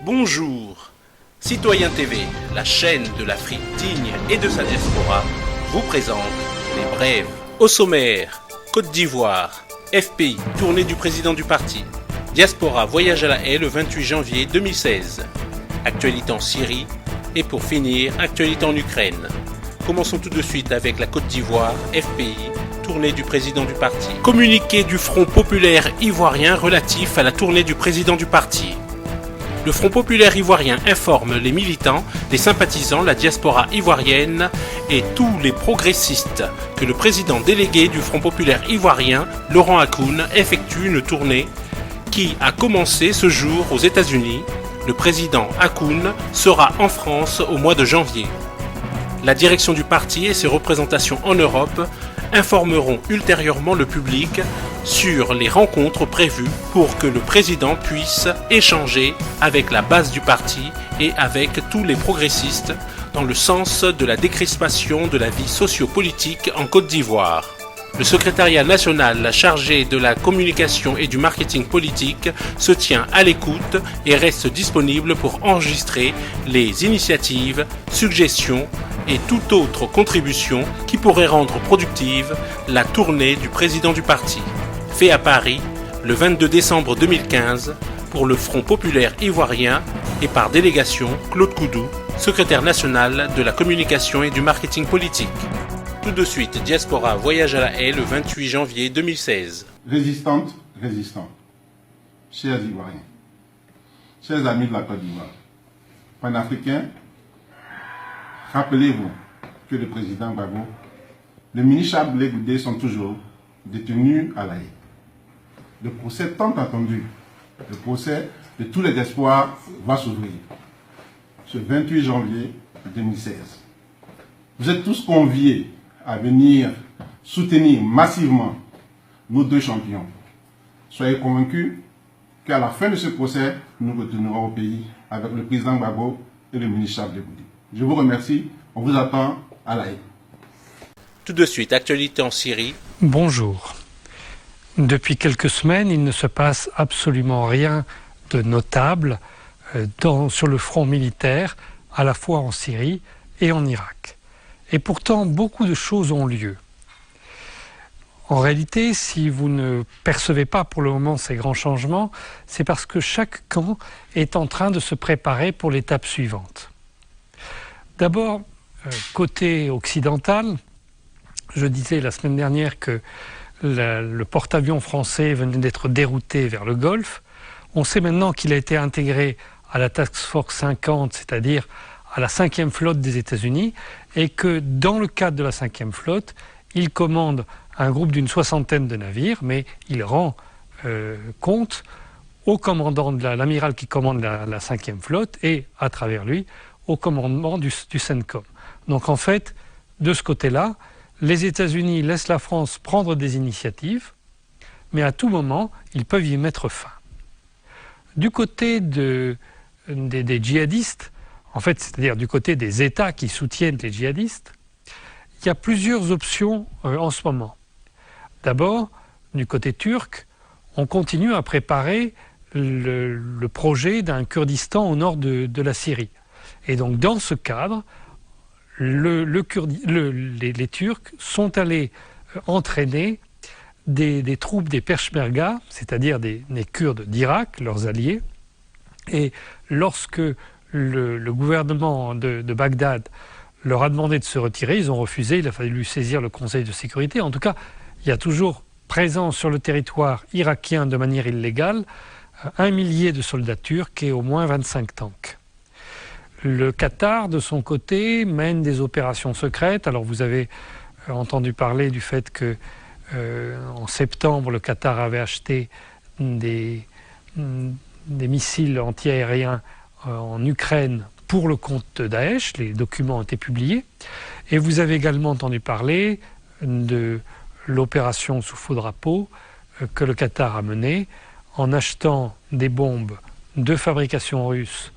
Bonjour, Citoyen TV, la chaîne de l'Afrique digne et de sa diaspora, vous présente les brèves. Au sommaire, Côte d'Ivoire, FPI, tournée du président du parti. Diaspora voyage à La Haye le 28 janvier 2016. Actualité en Syrie. Et pour finir, actualité en Ukraine. Commençons tout de suite avec la Côte d'Ivoire, FPI, tournée du président du parti. Communiqué du Front populaire ivoirien relatif à la tournée du président du parti. Le Front populaire ivoirien informe les militants, les sympathisants, la diaspora ivoirienne et tous les progressistes que le président délégué du Front populaire ivoirien, Laurent Hakoun, effectue une tournée qui a commencé ce jour aux États-Unis. Le président Hakoun sera en France au mois de janvier. La direction du parti et ses représentations en Europe informeront ultérieurement le public sur les rencontres prévues pour que le président puisse échanger avec la base du parti et avec tous les progressistes dans le sens de la décrispation de la vie socio-politique en Côte d'Ivoire. Le secrétariat national chargé de la communication et du marketing politique se tient à l'écoute et reste disponible pour enregistrer les initiatives, suggestions et toute autre contribution qui pourrait rendre productive la tournée du président du parti. Fait à Paris le 22 décembre 2015 pour le Front populaire ivoirien et par délégation Claude Koudou, secrétaire national de la communication et du marketing politique. Tout de suite, Diaspora voyage à La Haye le 28 janvier 2016. Résistantes, résistants, chers Ivoiriens, chers amis de la Côte d'Ivoire, panafricains, rappelez-vous que le président Gbagbo, le ministre Blé Goudé sont toujours détenus à La Haye. Le procès tant attendu, le procès de tous les espoirs va s'ouvrir ce 28 janvier 2016. Vous êtes tous conviés à venir soutenir massivement nos deux champions. Soyez convaincus qu'à la fin de ce procès, nous retournerons au pays avec le président Gbagbo et le ministre Blé Goudé. Je vous remercie, on vous attend à La Haye. Tout de suite, actualité en Syrie. Bonjour. Depuis quelques semaines, il ne se passe absolument rien de notable sur le front militaire, à la fois en Syrie et en Irak. Et pourtant, beaucoup de choses ont lieu. En réalité, si vous ne percevez pas pour le moment ces grands changements, c'est parce que chaque camp est en train de se préparer pour l'étape suivante. D'abord, côté occidental, je disais la semaine dernière que le porte-avions français venait d'être dérouté vers le Golfe. On sait maintenant qu'il a été intégré à la Task Force 50, c'est-à-dire à la 5e flotte des États-Unis, et que dans le cadre de la 5e flotte, il commande un groupe d'une 60aine de navires, mais il rend compte au commandant de l'amiral qui commande la 5e flotte et, à travers lui, au commandement du CENTCOM. Donc en fait, de ce côté-là, les États-Unis laissent la France prendre des initiatives, mais à tout moment, ils peuvent y mettre fin. Du côté des djihadistes, en fait, c'est-à-dire du côté des États qui soutiennent les djihadistes, il y a plusieurs options en ce moment. D'abord, du côté turc, on continue à préparer le projet d'un Kurdistan au nord de la Syrie. Et donc, dans ce cadre, les Turcs sont allés entraîner des troupes des Peshmerga, c'est-à-dire des Kurdes d'Irak, leurs alliés. Et lorsque le gouvernement de Bagdad leur a demandé de se retirer, ils ont refusé, il a fallu saisir le Conseil de sécurité. En tout cas, il y a toujours présent sur le territoire irakien de manière illégale 1 millier de soldats turcs et au moins 25 tanks. Le Qatar, de son côté, mène des opérations secrètes. Alors vous avez entendu parler du fait que en septembre, le Qatar avait acheté des missiles antiaériens en Ukraine pour le compte de Daesh. Les documents ont été publiés. Et vous avez également entendu parler de l'opération sous faux drapeau que le Qatar a menée en achetant des bombes de fabrication russe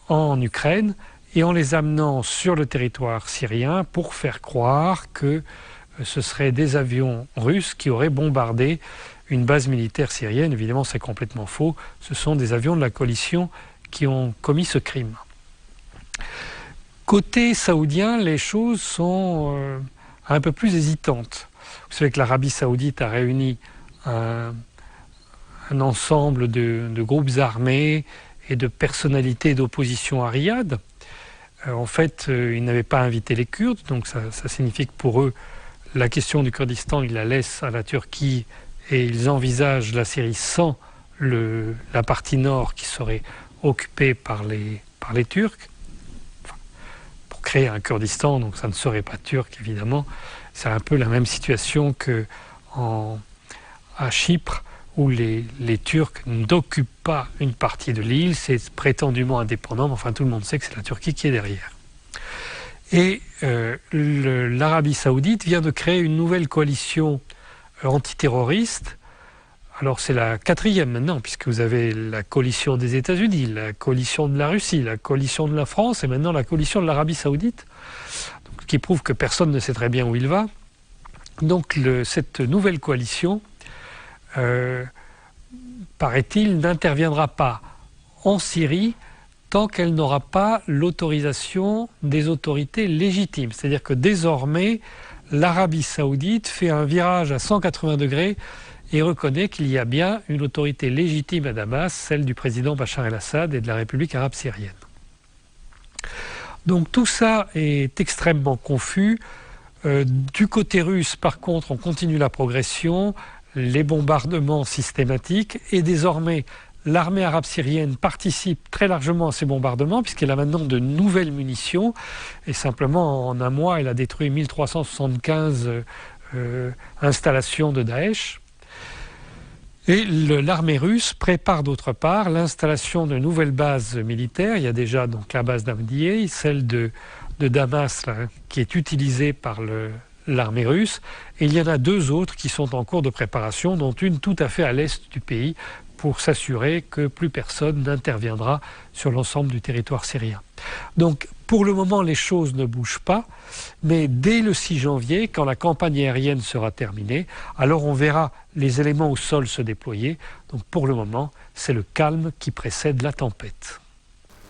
en Ukraine et en les amenant sur le territoire syrien pour faire croire que ce seraient des avions russes qui auraient bombardé une base militaire syrienne. Évidemment, c'est complètement faux. Ce sont des avions de la coalition qui ont commis ce crime. Côté saoudien, les choses sont un peu plus hésitantes. Vous savez que l'Arabie saoudite a réuni un ensemble de groupes armés et de personnalités d'opposition à Riyad. En fait, ils n'avaient pas invité les Kurdes, donc ça signifie que pour eux, la question du Kurdistan, ils la laissent à la Turquie et ils envisagent la Syrie sans la partie nord qui serait occupée par les Turcs. Enfin, pour créer un Kurdistan, donc ça ne serait pas turc évidemment. C'est un peu la même situation qu'à Chypre, où les Turcs n'occupent pas une partie de l'île, c'est prétendument indépendant, mais enfin tout le monde sait que c'est la Turquie qui est derrière. Et l'Arabie saoudite vient de créer une nouvelle coalition antiterroriste. Alors c'est la 4e maintenant, puisque vous avez la coalition des États-Unis, la coalition de la Russie, la coalition de la France et maintenant la coalition de l'Arabie saoudite, donc, qui prouve que personne ne sait très bien où il va. Donc cette nouvelle coalition, paraît-il, n'interviendra pas en Syrie tant qu'elle n'aura pas l'autorisation des autorités légitimes. C'est-à-dire que désormais, l'Arabie saoudite fait un virage à 180 degrés et reconnaît qu'il y a bien une autorité légitime à Damas, celle du président Bachar el-Assad et de la République arabe syrienne. Donc tout ça est extrêmement confus. Du côté russe, par contre, on continue la progression, les bombardements systématiques, et désormais l'armée arabe syrienne participe très largement à ces bombardements puisqu'elle a maintenant de nouvelles munitions, et simplement en un mois elle a détruit 1375 installations de Daesh. Et l'armée russe prépare d'autre part l'installation de nouvelles bases militaires. Il y a déjà donc la base d'Avdiï, celle de Damas là, qui est utilisée par l'armée russe, et il y en a 2 autres qui sont en cours de préparation, dont une tout à fait à l'est du pays, pour s'assurer que plus personne n'interviendra sur l'ensemble du territoire syrien. Donc pour le moment les choses ne bougent pas, mais dès le 6 janvier, quand la campagne aérienne sera terminée, alors on verra les éléments au sol se déployer. Donc pour le moment, c'est le calme qui précède la tempête.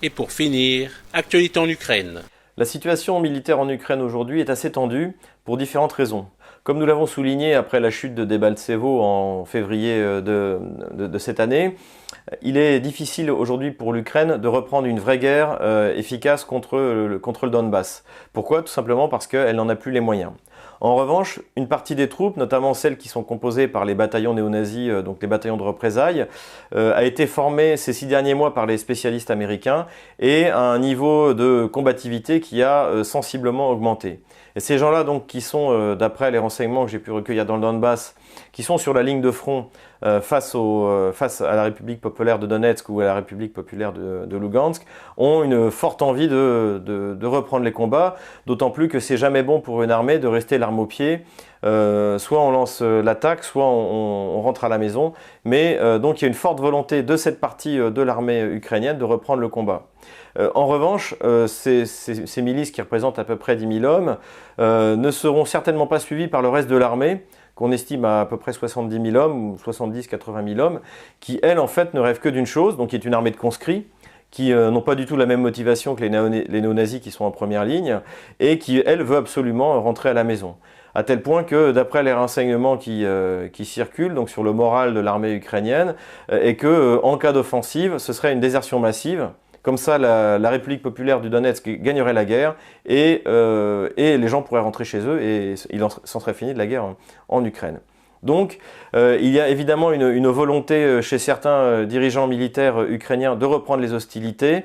Et pour finir, actualité en Ukraine. La situation militaire en Ukraine aujourd'hui est assez tendue pour différentes raisons. Comme nous l'avons souligné après la chute de Debaltsevo en février de cette année, il est difficile aujourd'hui pour l'Ukraine de reprendre une vraie guerre efficace contre le Donbass. Pourquoi ? Tout simplement parce qu'elle n'en a plus les moyens. En revanche, une partie des troupes, notamment celles qui sont composées par les bataillons néo-nazis, donc les bataillons de représailles, a été formée ces 6 derniers mois par les spécialistes américains et à un niveau de combativité qui a sensiblement augmenté. Et ces gens-là, donc, qui sont, d'après les renseignements que j'ai pu recueillir dans le Donbass, qui sont sur la ligne de front face à la République populaire de Donetsk ou à la République populaire de Lugansk, ont une forte envie de reprendre les combats, d'autant plus que c'est jamais bon pour une armée de rester l'arme au pied. Soit on lance l'attaque, soit on rentre à la maison. Mais donc il y a une forte volonté de cette partie de l'armée ukrainienne de reprendre le combat. En revanche, ces milices qui représentent à peu près 10 000 hommes ne seront certainement pas suivies par le reste de l'armée, qu'on estime à peu près 70 000 hommes ou 70-80 000 hommes, qui, elles, en fait, ne rêvent que d'une chose, donc qui est une armée de conscrits, qui n'ont pas du tout la même motivation que les néo-nazis qui sont en première ligne, et qui, elle, veut absolument rentrer à la maison. À tel point que, d'après les renseignements qui circulent, donc sur le moral de l'armée ukrainienne, et que, en cas d'offensive, ce serait une désertion massive. Comme ça, la République populaire du Donetsk gagnerait la guerre et les gens pourraient rentrer chez eux et il s'en serait fini de la guerre en Ukraine. Donc, il y a évidemment une volonté chez certains dirigeants militaires ukrainiens de reprendre les hostilités,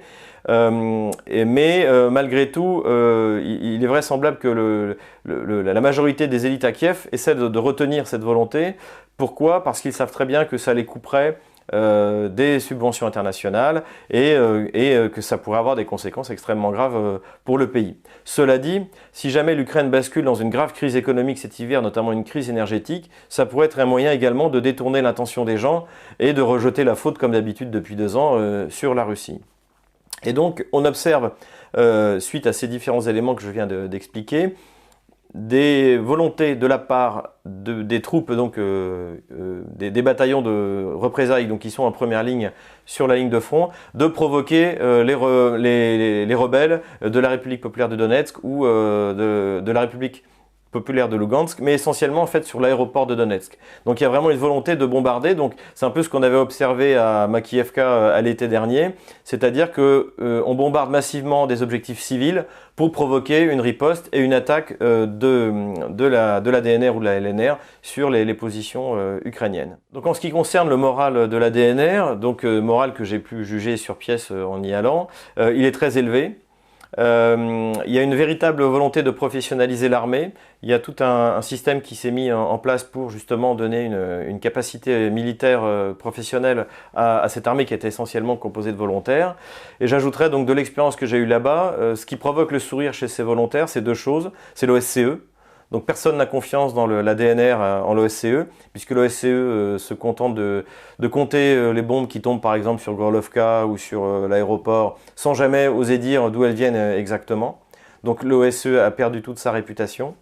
mais malgré tout, il est vraisemblable que la majorité des élites à Kiev essaient de retenir cette volonté. Pourquoi ? Parce qu'ils savent très bien que ça les couperait des subventions internationales et que ça pourrait avoir des conséquences extrêmement graves pour le pays. Cela dit, si jamais l'Ukraine bascule dans une grave crise économique cet hiver, notamment une crise énergétique, ça pourrait être un moyen également de détourner l'attention des gens et de rejeter la faute, comme d'habitude depuis 2 ans, sur la Russie. Et donc, on observe, suite à ces différents éléments que je viens d'expliquer, des volontés de la part des troupes, donc des bataillons de représailles, donc qui sont en première ligne sur la ligne de front, de provoquer les rebelles de la République populaire de Donetsk ou de la République populaire de Lugansk, mais essentiellement en fait sur l'aéroport de Donetsk. Donc il y a vraiment une volonté de bombarder, donc c'est un peu ce qu'on avait observé à Makiivka à l'été dernier, c'est-à-dire que on bombarde massivement des objectifs civils pour provoquer une riposte et une attaque de la DNR ou de la LNR sur les positions ukrainiennes. Donc en ce qui concerne le moral de la DNR, donc moral que j'ai pu juger sur pièce en y allant, il est très élevé. Il y a une véritable volonté de professionnaliser l'armée. Il y a tout un système qui s'est mis en place pour justement donner une capacité militaire professionnelle à cette armée qui était essentiellement composée de volontaires. Et j'ajouterais donc de l'expérience que j'ai eue là-bas, ce qui provoque le sourire chez ces volontaires, c'est deux choses. C'est l'OSCE. Donc personne n'a confiance dans la DNR en l'OSCE, puisque l'OSCE se contente de compter les bombes qui tombent par exemple sur Gorlovka ou sur l'aéroport, sans jamais oser dire d'où elles viennent exactement. Donc l'OSCE a perdu toute sa réputation,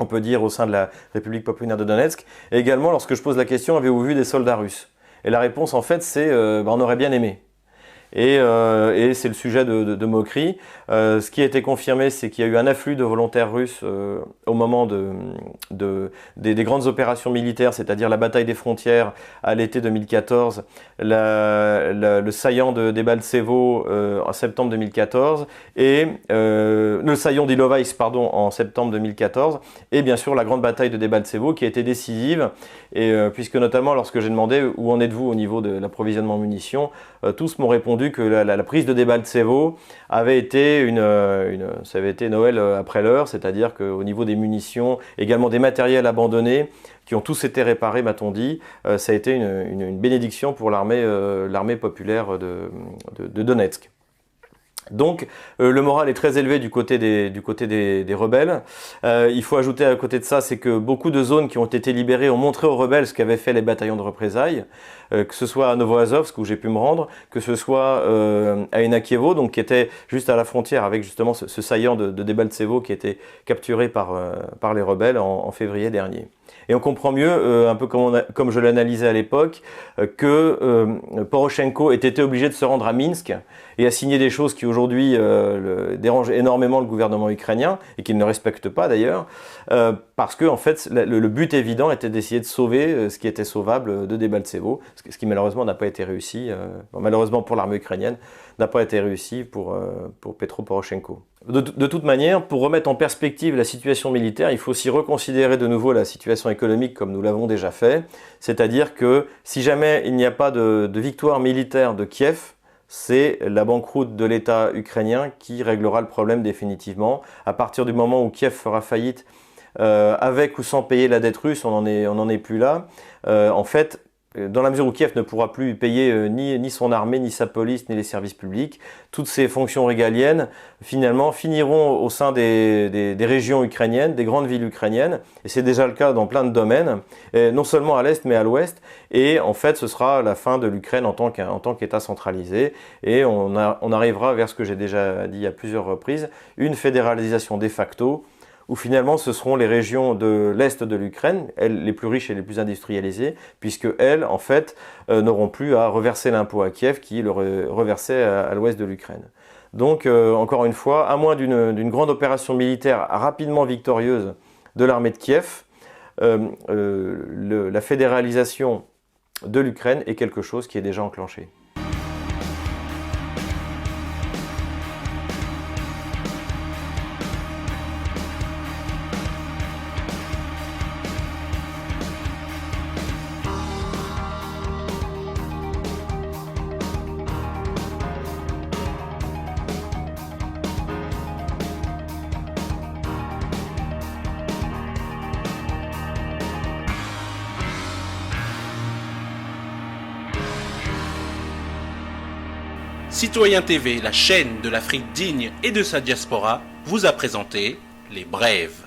on peut dire au sein de la République populaire de Donetsk. Et également, lorsque je pose la question, avez-vous vu des soldats russes? Et la réponse en fait c'est on aurait bien aimé. Et c'est le sujet de moquerie. Ce qui a été confirmé, c'est qu'il y a eu un afflux de volontaires russes au moment des grandes opérations militaires, c'est-à-dire la bataille des frontières à l'été 2014, le saillant de Debaltsevo en septembre 2014, et le saillant d'Ilovaisk en septembre 2014, et bien sûr la grande bataille de Debaltsevo qui a été décisive, et puisque notamment lorsque j'ai demandé où en êtes-vous au niveau de l'approvisionnement en munitions, tous m'ont répondu que la prise de Debaltsevo avait été ça avait été Noël après l'heure, c'est-à-dire qu'au niveau des munitions, également des matériels abandonnés, qui ont tous été réparés, m'a-t-on dit, ça a été une bénédiction pour l'armée populaire de Donetsk. Donc le moral est très élevé du côté des rebelles. Il faut ajouter à côté de ça, c'est que beaucoup de zones qui ont été libérées ont montré aux rebelles ce qu'avaient fait les bataillons de représailles, que ce soit à Novoazovsk où j'ai pu me rendre, que ce soit à Inakievo, donc qui était juste à la frontière avec justement ce saillant de Debaltsevo qui était capturé par les rebelles en février dernier. Et on comprend mieux, un peu comme je l'analysais à l'époque, que Poroshenko ait été obligé de se rendre à Minsk et à signer des choses qui aujourd'hui dérangent énormément le gouvernement ukrainien et qu'il ne respecte pas d'ailleurs, parce que en fait le but évident était d'essayer de sauver ce qui était sauvable de Debaltsevo, ce qui malheureusement n'a pas été réussi, malheureusement pour l'armée ukrainienne, n'a pas été réussi pour Petro Poroshenko. De toute manière, pour remettre en perspective la situation militaire, il faut aussi reconsidérer de nouveau la situation économique comme nous l'avons déjà fait, c'est-à-dire que si jamais il n'y a pas de victoire militaire de Kiev, c'est la banqueroute de l'État ukrainien qui réglera le problème définitivement. À partir du moment où Kiev fera faillite, avec ou sans payer la dette russe, on n'en est plus là. En fait, dans la mesure où Kiev ne pourra plus payer ni son armée, ni sa police, ni les services publics, toutes ces fonctions régaliennes, finalement, finiront au sein des régions ukrainiennes, des grandes villes ukrainiennes, et c'est déjà le cas dans plein de domaines, non seulement à l'est, mais à l'ouest, et en fait, ce sera la fin de l'Ukraine en tant qu'État centralisé, et on arrivera vers ce que j'ai déjà dit à plusieurs reprises, une fédéralisation de facto, où finalement ce seront les régions de l'Est de l'Ukraine, elles les plus riches et les plus industrialisées, puisque elles, en fait, n'auront plus à reverser l'impôt à Kiev qui le reversait à l'ouest de l'Ukraine. Donc, encore une fois, à moins d'une grande opération militaire rapidement victorieuse de l'armée de Kiev, la fédéralisation de l'Ukraine est quelque chose qui est déjà enclenché. Citoyen TV, la chaîne de l'Afrique digne et de sa diaspora, vous a présenté Les Brèves.